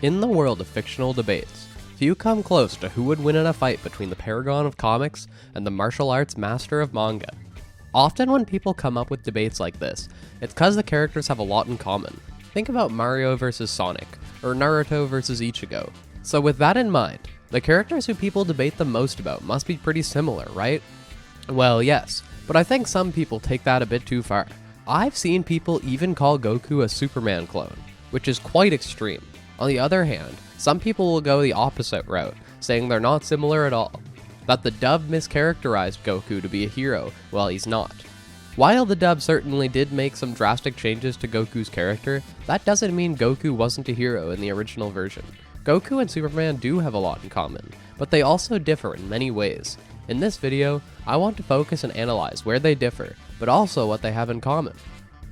In the world of fictional debates, few come close to who would win in a fight between the paragon of comics and the martial arts master of manga. Often when people come up with debates like this, it's because the characters have a lot in common. Think about Mario versus Sonic, or Naruto versus Ichigo. So with that in mind, the characters who people debate the most about must be pretty similar, right? Well, yes, but I think some people take that a bit too far. I've seen people even call Goku a Superman clone, which is quite extreme. On the other hand, some people will go the opposite route, saying they're not similar at all. That the dub mischaracterized Goku to be a hero, while he's not. While the dub certainly did make some drastic changes to Goku's character, that doesn't mean Goku wasn't a hero in the original version. Goku and Superman do have a lot in common, but they also differ in many ways. In this video, I want to focus and analyze where they differ, but also what they have in common.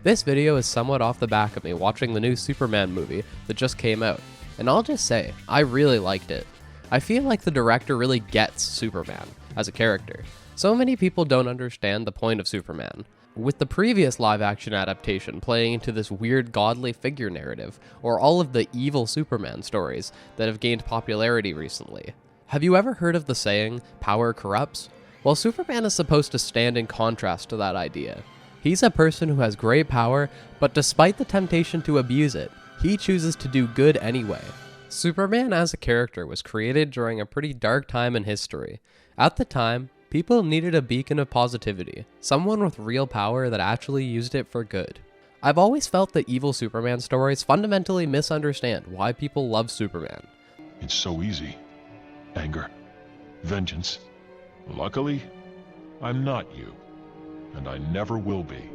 This video is somewhat off the back of me watching the new Superman movie that just came out, and I'll just say, I really liked it. I feel like the director really gets Superman as a character. So many people don't understand the point of Superman, with the previous live-action adaptation playing into this weird godly figure narrative, or all of the evil Superman stories that have gained popularity recently. Have you ever heard of the saying, power corrupts? Well, Superman is supposed to stand in contrast to that idea. He's a person who has great power, but despite the temptation to abuse it, he chooses to do good anyway. Superman as a character was created during a pretty dark time in history. At the time, people needed a beacon of positivity, someone with real power that actually used it for good. I've always felt that evil Superman stories fundamentally misunderstand why people love Superman. It's so easy. Anger. Vengeance. Luckily, I'm not you. And I never will be.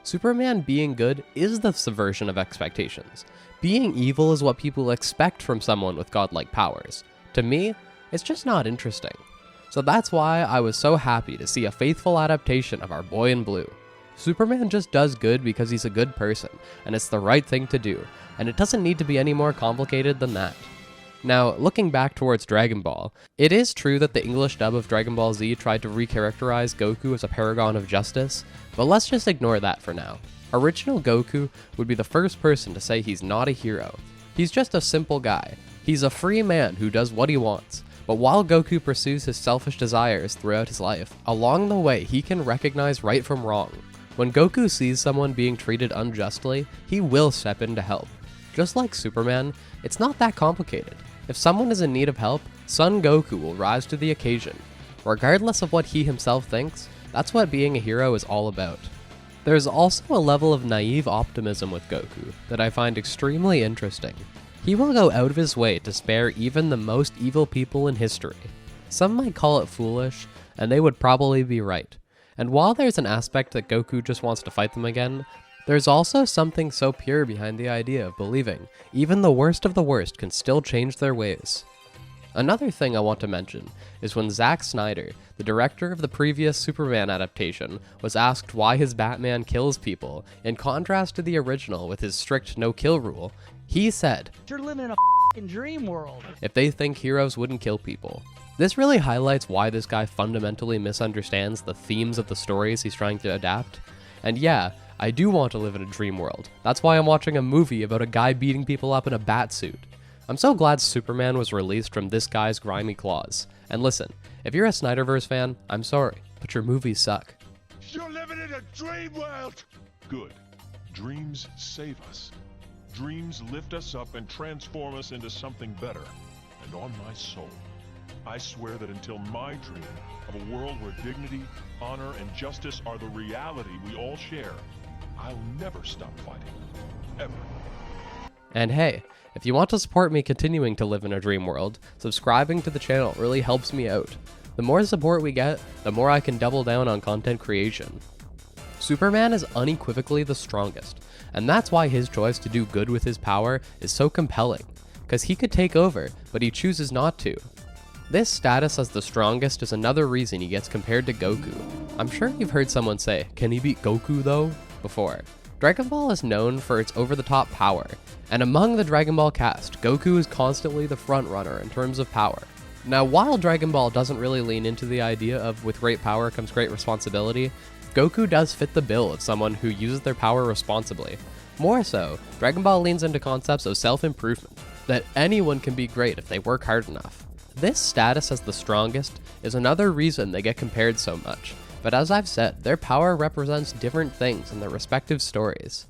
Superman being good is the subversion of expectations. Being evil is what people expect from someone with godlike powers. To me, it's just not interesting. So that's why I was so happy to see a faithful adaptation of our boy in blue. Superman just does good because he's a good person, and it's the right thing to do, and it doesn't need to be any more complicated than that. Now, looking back towards Dragon Ball, it is true that the English dub of Dragon Ball Z tried to recharacterize Goku as a paragon of justice, but let's just ignore that for now. Original Goku would be the first person to say he's not a hero. He's just a simple guy. He's a free man who does what he wants. But while Goku pursues his selfish desires throughout his life, along the way he can recognize right from wrong. When Goku sees someone being treated unjustly, he will step in to help. Just like Superman, it's not that complicated. If someone is in need of help, Son Goku will rise to the occasion. Regardless of what he himself thinks, that's what being a hero is all about. There's also a level of naive optimism with Goku that I find extremely interesting. He will go out of his way to spare even the most evil people in history. Some might call it foolish, and they would probably be right. And while there's an aspect that Goku just wants to fight them again, there's also something so pure behind the idea of believing even the worst of the worst can still change their ways. Another thing I want to mention is when Zack Snyder, the director of the previous Superman adaptation, was asked why his Batman kills people, in contrast to the original with his strict no-kill rule, he said, "You're living in a f***ing dream world." If they think heroes wouldn't kill people. This really highlights why this guy fundamentally misunderstands the themes of the stories he's trying to adapt. And yeah, I do want to live in a dream world. That's why I'm watching a movie about a guy beating people up in a bat suit. I'm so glad Superman was released from this guy's grimy claws. And listen, if you're a Snyderverse fan, I'm sorry, but your movies suck. You're living in a dream world! Good. Dreams save us. Dreams lift us up and transform us into something better. And on my soul, I swear that until my dream of a world where dignity, honor, and justice are the reality we all share, I'll never stop fighting. Ever. And hey, if you want to support me continuing to live in a dream world, subscribing to the channel really helps me out. The more support we get, the more I can double down on content creation. Superman is unequivocally the strongest, and that's why his choice to do good with his power is so compelling, because he could take over, but he chooses not to. This status as the strongest is another reason he gets compared to Goku. I'm sure you've heard someone say, "Can he beat Goku though?" before. Dragon Ball is known for its over-the-top power, and among the Dragon Ball cast, Goku is constantly the frontrunner in terms of power. Now, while Dragon Ball doesn't really lean into the idea of with great power comes great responsibility, Goku does fit the bill of someone who uses their power responsibly. More so, Dragon Ball leans into concepts of self-improvement, that anyone can be great if they work hard enough. This status as the strongest is another reason they get compared so much, but as I've said, their power represents different things in their respective stories.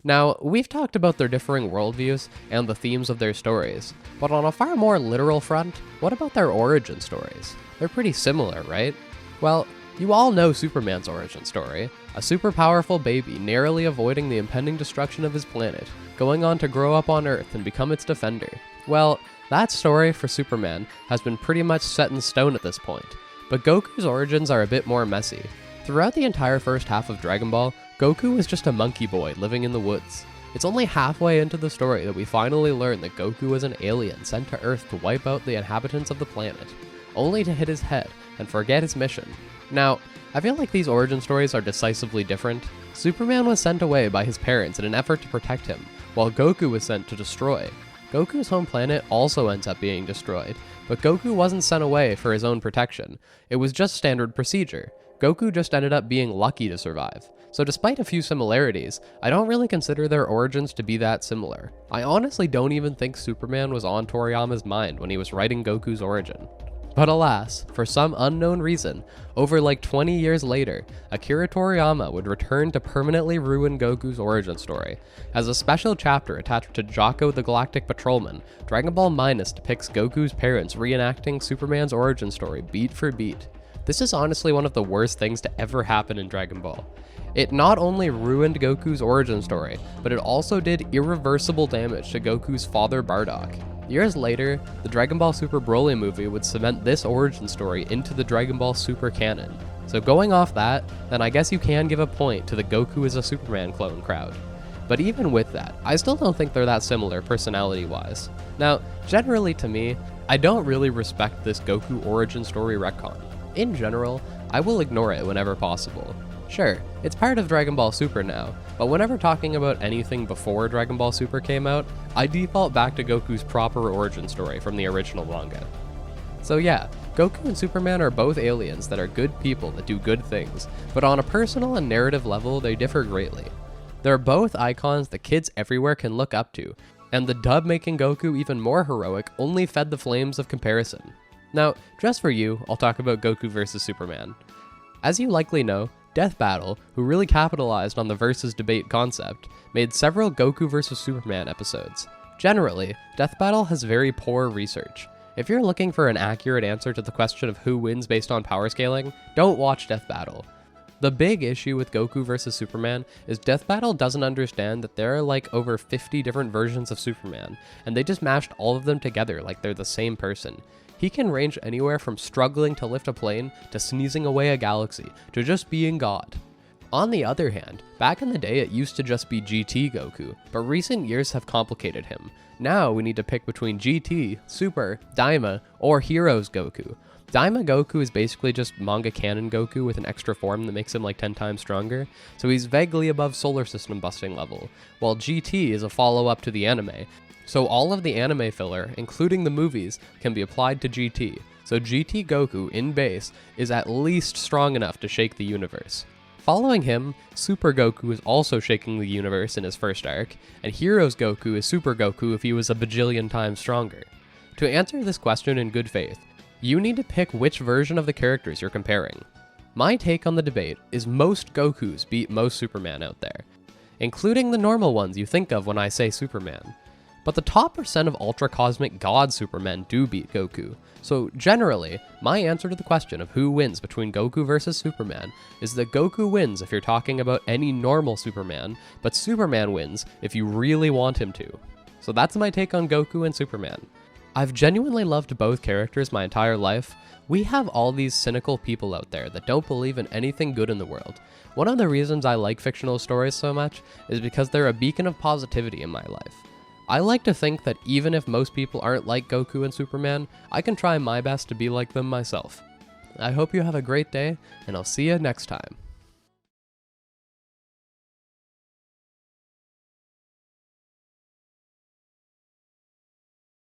Now, we've talked about their differing worldviews and the themes of their stories, but on a far more literal front, what about their origin stories? They're pretty similar, right? Well, you all know Superman's origin story, a super powerful baby narrowly avoiding the impending destruction of his planet, going on to grow up on Earth and become its defender. Well, that story for Superman has been pretty much set in stone at this point, but Goku's origins are a bit more messy. Throughout the entire first half of Dragon Ball, Goku was just a monkey boy living in the woods. It's only halfway into the story that we finally learn that Goku was an alien sent to Earth to wipe out the inhabitants of the planet, only to hit his head and forget his mission. Now, I feel like these origin stories are decisively different. Superman was sent away by his parents in an effort to protect him, while Goku was sent to destroy. Goku's home planet also ends up being destroyed, but Goku wasn't sent away for his own protection. It was just standard procedure. Goku just ended up being lucky to survive. So despite a few similarities, I don't really consider their origins to be that similar. I honestly don't even think Superman was on Toriyama's mind when he was writing Goku's origin. But alas, for some unknown reason, over like 20 years later, Akira Toriyama would return to permanently ruin Goku's origin story. As a special chapter attached to Jocko the Galactic Patrolman, Dragon Ball Minus depicts Goku's parents reenacting Superman's origin story beat for beat. This is honestly one of the worst things to ever happen in Dragon Ball. It not only ruined Goku's origin story, but it also did irreversible damage to Goku's father Bardock. Years later, the Dragon Ball Super Broly movie would cement this origin story into the Dragon Ball Super canon. So going off that, then I guess you can give a point to the Goku is a Superman clone crowd. But even with that, I still don't think they're that similar personality-wise. Now, generally to me, I don't really respect this Goku origin story retcon. In general, I will ignore it whenever possible. Sure, it's part of Dragon Ball Super now, but whenever talking about anything before Dragon Ball Super came out, I default back to Goku's proper origin story from the original manga. So yeah, Goku and Superman are both aliens that are good people that do good things, but on a personal and narrative level, they differ greatly. They're both icons that kids everywhere can look up to, and the dub making Goku even more heroic only fed the flames of comparison. Now, just for you, I'll talk about Goku vs. Superman. As you likely know, Death Battle, who really capitalized on the versus debate concept, made several Goku vs. Superman episodes. Generally, Death Battle has very poor research. If you're looking for an accurate answer to the question of who wins based on power scaling, don't watch Death Battle. The big issue with Goku vs. Superman is Death Battle doesn't understand that there are like over 50 different versions of Superman, and they just mashed all of them together like they're the same person. He can range anywhere from struggling to lift a plane, to sneezing away a galaxy, to just being God. On the other hand, back in the day it used to just be GT Goku, but recent years have complicated him. Now we need to pick between GT, Super, Daima, or Heroes Goku. Daima Goku is basically just manga canon Goku with an extra form that makes him like 10 times stronger, so he's vaguely above solar system busting level, while GT is a follow-up to the anime. So all of the anime filler, including the movies, can be applied to GT. So GT Goku, in base, is at least strong enough to shake the universe. Following him, Super Goku is also shaking the universe in his first arc, and Heroes Goku is Super Goku if he was a bajillion times stronger. To answer this question in good faith, you need to pick which version of the characters you're comparing. My take on the debate is most Gokus beat most Superman out there, including the normal ones you think of when I say Superman. But the top percent of Ultra Cosmic God Supermen do beat Goku, so generally, my answer to the question of who wins between Goku versus Superman is that Goku wins if you're talking about any normal Superman, but Superman wins if you really want him to. So that's my take on Goku and Superman. I've genuinely loved both characters my entire life. We have all these cynical people out there that don't believe in anything good in the world. One of the reasons I like fictional stories so much is because they're a beacon of positivity in my life. I like to think that even if most people aren't like Goku and Superman, I can try my best to be like them myself. I hope you have a great day, and I'll see you next time.